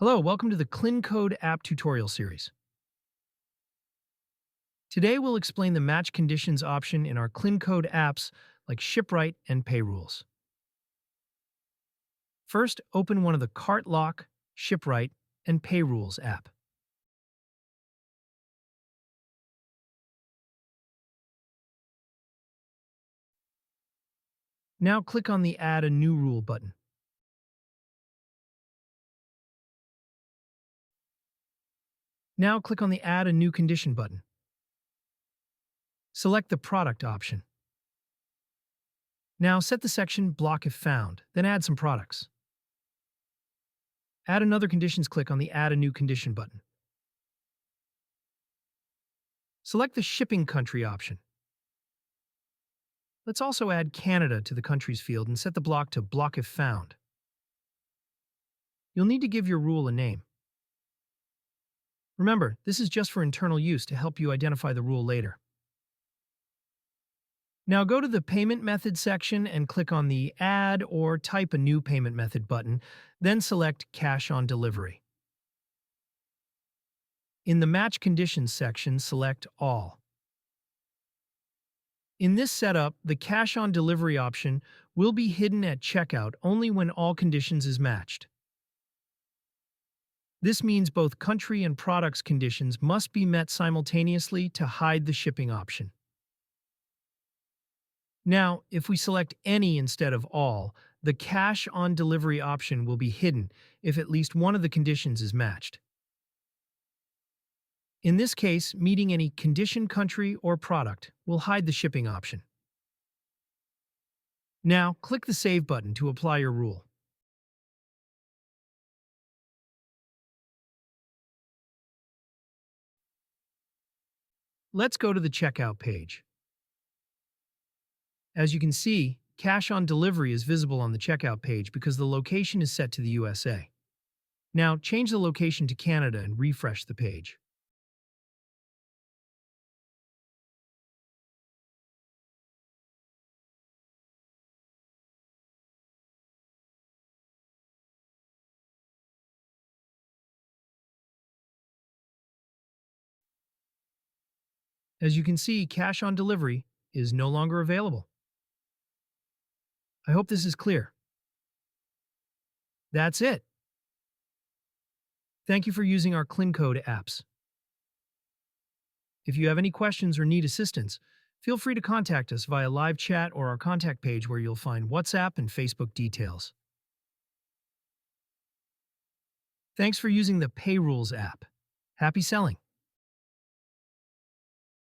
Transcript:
Hello, welcome to the KlinKode app tutorial series. Today we'll explain the match conditions option in our KlinKode apps like ShipRite and PayRules. First, open one of the Cart Lock, ShipRite, and PayRules app. Now click on the Add a New Rule button. Now click on the Add a New Condition button. Select the Product option. Now set the section Block if found, then add some products. Add another conditions, click on the Add a New Condition button. Select the Shipping Country option. Let's also add Canada to the countries field and set the block to Block if found. You'll need to give your rule a name. Remember, this is just for internal use to help you identify the rule later. Now go to the Payment Method section and click on the Add or Type a New Payment Method button, then select Cash on Delivery. In the Match Conditions section, select All. In this setup, the Cash on Delivery option will be hidden at checkout only when all conditions is matched. This means both country and products conditions must be met simultaneously to hide the shipping option. Now, if we select any instead of all, the Cash on Delivery option will be hidden if at least one of the conditions is matched. In this case, meeting any condition, country, or product will hide the shipping option. Now, click the Save button to apply your rule. Let's go to the checkout page. As you can see, Cash on Delivery is visible on the checkout page because the location is set to the USA. Now, change the location to Canada and refresh the page. As you can see, Cash on Delivery is no longer available. I hope this is clear. That's it. Thank you for using our KlinKode apps. If you have any questions or need assistance, feel free to contact us via live chat or our contact page where you'll find WhatsApp and Facebook details. Thanks for using the PayRules app. Happy selling!